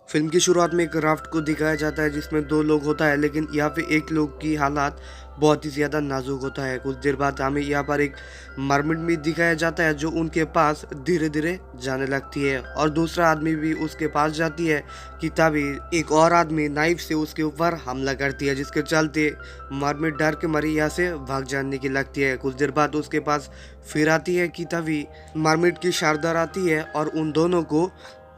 Film की शुरुआत में एक राफ्ट को दिखाया जाता है जिसमें दो लोग होता है, लेकिन यहाँ पे एक लोग की हालात बहुत ही ज़्यादा नाजुक होता है। कुछ देर बाद हमें यहाँ पर एक मरमिड भी दिखाया जाता है जो उनके पास धीरे धीरे जाने लगती है और दूसरा आदमी भी उसके पास जाती है कि तभी एक और आदमी नाइफ से उसके ऊपर हमला करती है, जिसके चलते मरमिड डर के मारे यहाँ से भाग जाने की लगती है। कुछ देर बाद उसके पास फिर आती है कि तभी मरमिड की शारदार आती है और उन दोनों को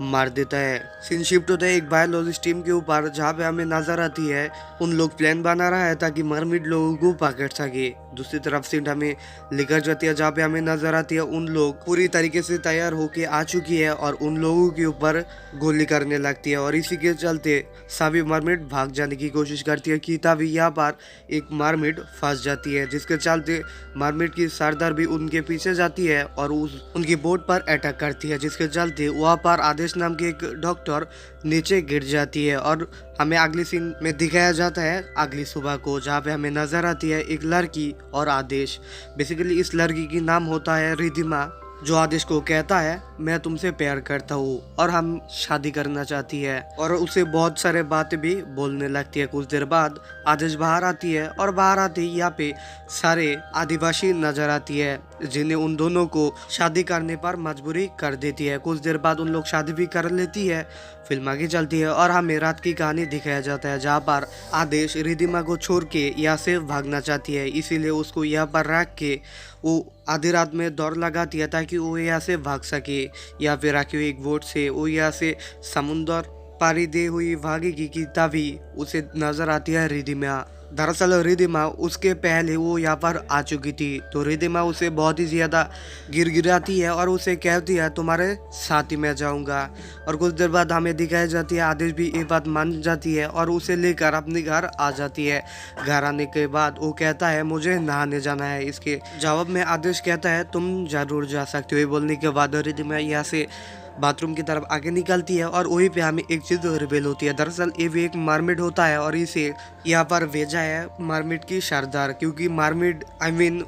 मार देता है। सीन शिफ्ट होता है एक बायोलॉजिस्ट टीम के ऊपर, जहाँ पे हमें नजर आती है उन लोग प्लान बना रहा है ताकि मरमिड लोगों को पकड़ सके। दूसरी तरफ सीन हमें लेकर जाती है जहाँ पे हमें नजर आती है उन लोग पूरी तरीके से तैयार होके आ चुकी है और उन लोगों के ऊपर गोली करने लगती है और इसी के चलते सभी मरमिड भाग जाने की कोशिश करती है कि तभी यहाँ पर एक मरमिड फंस जाती है, जिसके चलते मरमिड की सरदार भी उनके पीछे जाती है और उनकी बोट पर अटैक करती है, जिसके चलते वहाँ पर आदेश नाम की एक डॉक्टर नीचे गिर जाती है। और हमें अगली सीन में दिखाया जाता है अगली सुबह को, जहाँ पे हमें नजर आती है एक लड़की और आदेश। बेसिकली इस लड़की की नाम होता है रिधिमा, जो आदेश को कहता है मैं तुमसे प्यार करता हूँ और हम शादी करना चाहती है, और उसे बहुत सारे बातें भी बोलने लगती है। कुछ देर बाद आदेश बाहर आती है और बाहर आते ही यहाँ पे सारे आदिवासी नजर आती है जिन्हें उन दोनों को शादी करने पर मजबूरी कर देती है। कुछ देर बाद उन लोग शादी भी कर लेती है। फिल्म आगे चलती है और हमें रात की कहानी दिखाया जाता है जहाँ पर आदेश रिधिमा को छोड़ के यहाँ से भागना चाहती है, इसीलिए उसको यहाँ पर रख के वो आधी रात में दौड़ लगाती है ताकि वो यहाँ से भाग सके, या फिर रखी हुई एक बोट से वो यहाँ से समुंदर पारी दे हुई भागेगी कि तभी उसे नजर आती है रिधिमा। दरअसल रिधिमा उसके पहले वो यहाँ पर आ चुकी थी, तो रिधिमा उसे बहुत ही ज्यादा गिराती है और उसे कहती है तुम्हारे साथ ही मैं जाऊंगा। और कुछ देर बाद हमें दिखाई जाती है आदेश भी ये बात मान जाती है और उसे लेकर अपने घर आ जाती है। घर आने के बाद वो कहता है मुझे नहाने जाना है। इसके जवाब में आदेश कहता है तुम जरूर जा सकते हो। ये बोलने के बाद रिधिमा यहाँ से बाथरूम की तरफ आगे निकलती है और वहीं पे हमें एक चीज रिवील होती है। दरअसल ये भी एक मार्मिड होता है और इसे यहाँ पर भेजा है मार्मिड की सरदार, क्योंकि मार्मिड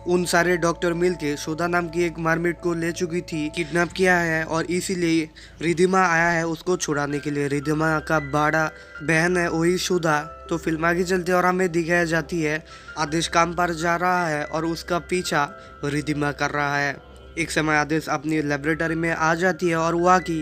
उन सारे डॉक्टर मिलके सुधा नाम की एक मार्मिड को ले चुकी थी, किडनैप किया है और इसीलिए रिधिमा आया है उसको छुड़ाने के लिए। रिधिमा का बड़ा बहन है वही सुधा। तो फिल्म आगे चलती है और हमें दिखाई जाती है आदेश काम पर जा रहा है और उसका पीछा रिधिमा कर रहा है। एक समय आदेश अपनी लेबोरेटरी में आ जाती है और वहाँ की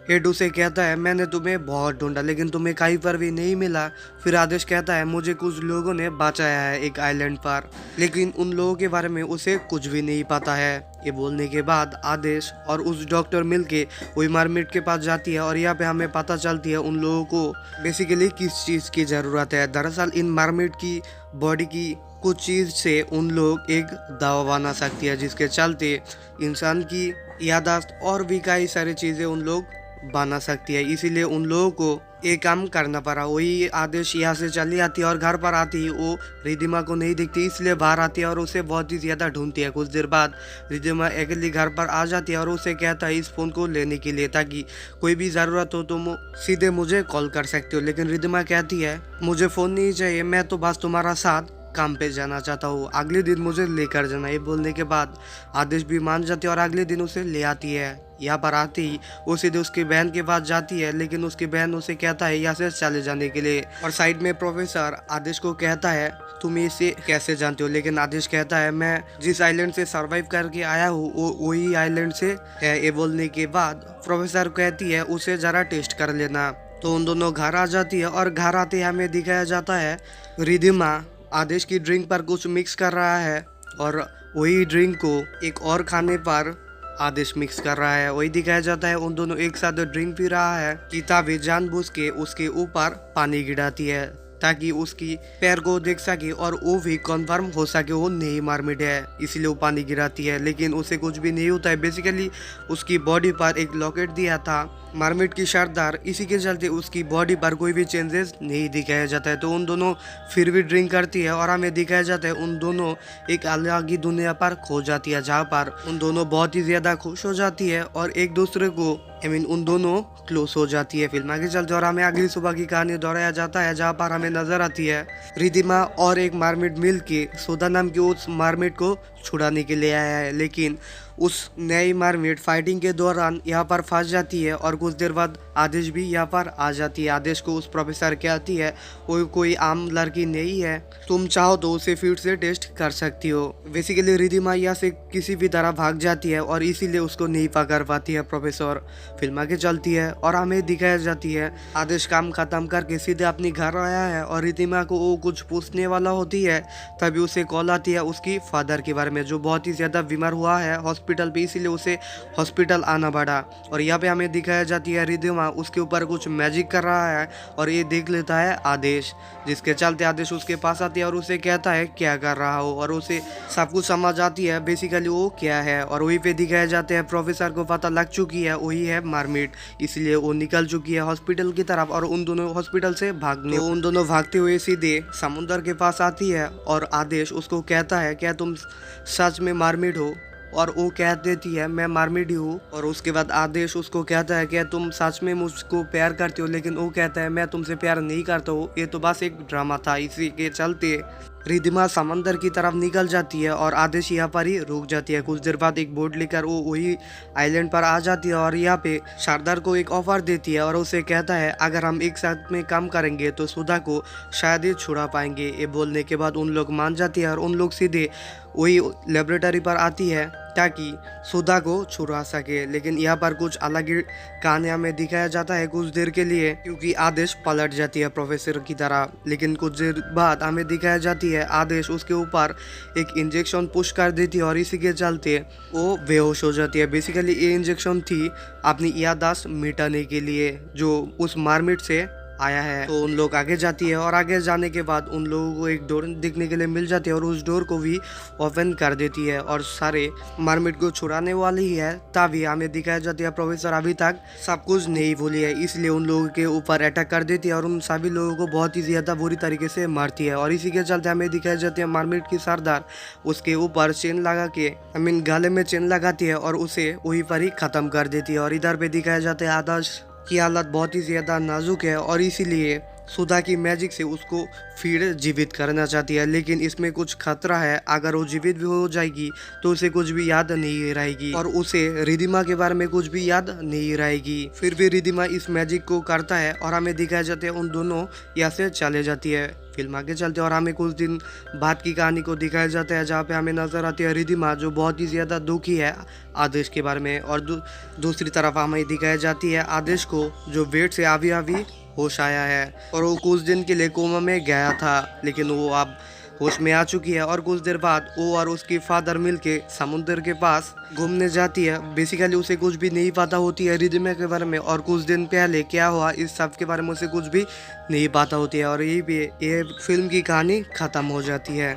हेड उसे कहता है मैंने तुम्हें बहुत ढूंढा लेकिन तुम्हें कहीं पर भी नहीं मिला। फिर आदेश कहता है मुझे कुछ लोगों ने बचाया है एक आइलैंड पर, लेकिन उन लोगों के बारे में उसे कुछ भी नहीं पता है। ये बोलने के बाद आदेश और उस डॉक्टर मिलके वही मार्मिड के पास जाती है और यहाँ पे हमें पता चलती है उन लोगों को बेसिकली किस चीज़ की ज़रूरत है। दरअसल इन मार्मिड की बॉडी की कुछ चीज से उन लोग एक दवा बना सकती है, जिसके चलते इंसान की यादाश्त और भी कई सारी चीजें उन लोग बना सकती है। इसीलिए उन लोगों को एक काम करना पड़ा। वही आदेश यहाँ से चली आती है और घर पर आती है वो रिधिमा को नहीं दिखती, इसलिए बाहर आती है और उसे बहुत ही ज्यादा ढूंढती है। कुछ देर बाद रिधिमा अकेली घर पर आ जाती है और उसे कहता है इस फोन को लेने के लिए ताकि कोई भी जरूरत हो तुम सीधे मुझे कॉल कर सकते हो। लेकिन रिधिमा कहती है मुझे फोन नहीं चाहिए, मैं तो बस तुम्हारा साथ काम पे जाना चाहता हूँ, अगले दिन मुझे लेकर जाना। ये बोलने के बाद आदेश भी मान जाती है और अगले दिन उसे ले आती है। यहाँ पर आती ही वो सीधे उसकी बहन के पास जाती है, लेकिन उसकी बहन उसे कहता है यहाँ से चले जाने के लिए। और साइड में प्रोफेसर आदेश को कहता है तुम इसे कैसे जानते हो, लेकिन आदेश कहता है मैं जिस आइलैंड से सरवाइव करके आया हूँ वो वही आइलैंड से है। ये बोलने के बाद प्रोफेसर कहती है उसे जरा टेस्ट कर लेना। तो उन दोनों घर आ जाती है और घर आते ही हमें दिखाया जाता है रिधिमा आदेश की ड्रिंक पर कुछ मिक्स कर रहा है और वही ड्रिंक को एक और खाने पर आदेश मिक्स कर रहा है। वही दिखाया जाता है उन दोनों एक साथ ड्रिंक पी रहा है कि तभी जानबूझ के उसके ऊपर पानी गिराती है ताकि उसकी पैर को देख सके और वो भी कंफर्म हो सके वो नहीं मार्मिड है, इसीलिए वो पानी गिराती है। लेकिन उसे कुछ भी नहीं होता है। बेसिकली उसकी बॉडी पर एक लॉकेट दिया था मार्मिड की सरदार, इसी के चलते उसकी बॉडी पर कोई भी चेंजेस नहीं दिखाया जाता है। तो उन दोनों फिर भी ड्रिंक करती है और हमें दिखाया जाता है उन दोनों एक अलग ही दुनिया पर खो जाती है, जहाँ पर उन दोनों बहुत ही ज्यादा खुश हो जाती है और एक दूसरे को उन दोनों क्लोज हो जाती है। फिल्म आगे चलती है और हमें अगली सुबह की कहानी दोहराया जाता है, जहाँ पर हमें नजर आती है रिधिमा और एक मार्मिड मिल के सुधा नाम की उस मार्मिड को छुड़ाने के लिए आया है, लेकिन उस नई मरमेड फाइटिंग के दौरान यहाँ पर फंस जाती है और कुछ देर बाद आदेश भी यहाँ पर आ जाती है। आदेश को उस प्रोफेसर कहती है वो कोई आम लड़की नहीं है, तुम चाहो तो उसे फिर से टेस्ट कर सकती हो। बेसिकली रिधिमा यहाँ से किसी भी तरह भाग जाती है और इसीलिए उसको नहीं पकड़ पाती है प्रोफेसर। फिल्म आगे चलती है और हमें दिखाया जाती है आदेश काम खत्म करके सीधे अपनी घर आया है और रिधिमा को वो कुछ पूछने वाला होती है, तभी उसे कॉल आती है उसकी फादर के बारे में जो बहुत ही ज़्यादा बीमार हुआ है हॉस्पिटल पे, इसीलिए उसे हॉस्पिटल आना पड़ा। और यहाँ पे हमें दिखाया जाती है रिधिमा उसके ऊपर कुछ मैजिक कर रहा है और ये देख लेता है आदेश, जिसके चलते आदेश उसके पास आती है और उसे कहता है क्या कर रहा हो, और उसे सब कुछ समझ आती है बेसिकली वो क्या है। और वहीं पे दिखाए जाते हैं प्रोफेसर को पता लग चुकी है वही है मरमेड, इसलिए वो निकल चुकी है हॉस्पिटल की तरफ और उन दोनों हॉस्पिटल से भागने तो उन दोनों भागते हुए सीधे समुद्र के पास आती है और आदेश उसको कहता है क्या तुम सच में मरमेड हो, और वो कह देती है मैं मरमेड ही हूँ। और उसके बाद आदेश उसको कहता है कि तुम सच में मुझको प्यार करते हो, लेकिन वो कहता है मैं तुमसे प्यार नहीं करता हूँ, ये तो बस एक ड्रामा था। इसी के चलते रिधिमा समंदर की तरफ निकल जाती है और आदेश यहाँ पर ही रुक जाती है। कुछ देर बाद एक बोट लेकर वो वही आइलैंड पर आ जाती है और यहाँ पे सरदार को एक ऑफर देती है और उसे कहता है अगर हम एक साथ में काम करेंगे तो सुधा को शायद ही छुड़ा पाएंगे। ये बोलने के बाद उन लोग मान जाती है और उन लोग सीधे वही लेबोरेटरी पर आती है ताकि सुधा को छुड़ा सके। लेकिन यहाँ पर कुछ अलग ही कहानी हमें दिखाया जाता है कुछ देर के लिए, क्योंकि आदेश पलट जाती है प्रोफेसर की तरह। लेकिन कुछ देर बाद हमें दिखाया जाती है आदेश उसके ऊपर एक इंजेक्शन पुश कर देती है और इसी के चलते वो बेहोश हो जाती है। बेसिकली ये इंजेक्शन थी अपनी याददाश्त मिटाने के लिए जो उस मरमेड से आया है। तो उन लोग आगे जाती है और आगे जाने के बाद उन लोगों को एक डोर दिखने के लिए मिल जाती है और उस डोर को भी ओपन कर देती है और सारे मरमेड को छुड़ाने वाली ही है। तभी हमें दिखाया जाती है प्रोफेसर अभी तक सब कुछ नहीं भूली है, इसलिए उन लोगों के ऊपर अटैक कर देती है और उन सभी लोगों को बहुत ही ज्यादा बुरी तरीके से मारती है। और इसी के चलते हमें दिखाया जाती है मरमेड की सरदार उसके ऊपर चेन लगा के गले में चेन लगाती है और उसे वहीं पर ही खत्म कर देती है। और इधर पे दिखाया जाता है आदेश की हालत बहुत ही ज़्यादा नाजुक है और इसीलिए सुधा की मैजिक से उसको फिर जीवित करना चाहती है, लेकिन इसमें कुछ खतरा है। अगर वो जीवित भी हो जाएगी तो उसे कुछ भी याद नहीं रहेगी और उसे रिधिमा के बारे में कुछ भी याद नहीं रहेगी। फिर भी रिधिमा इस मैजिक को करता है और हमें दिखाया जाता है उन दोनों यहाँ से चले जाती है। फिल्म आगे चलते और हमें कुछ दिन बाद की कहानी को दिखाया जाता है जहाँ पे हमें नजर आती है रिधिमा जो बहुत ही ज़्यादा दुखी है आदेश के बारे में। और दूसरी तरफ हमें दिखाई जाती है आदेश को जो बेड से अभी अभी होश आया है और वो कुछ दिन के लिए कोमा में गया था, लेकिन वो अब होश में आ चुकी है। और कुछ देर बाद वो और उसकी फादर मिलके समुद्र के पास घूमने जाती है। बेसिकली उसे कुछ भी नहीं पता होती है रिधिमा के बारे में और कुछ दिन पहले क्या हुआ इस सब के बारे में उसे कुछ भी नहीं पता होती है। और यही पे ये फिल्म की कहानी खत्म हो जाती है।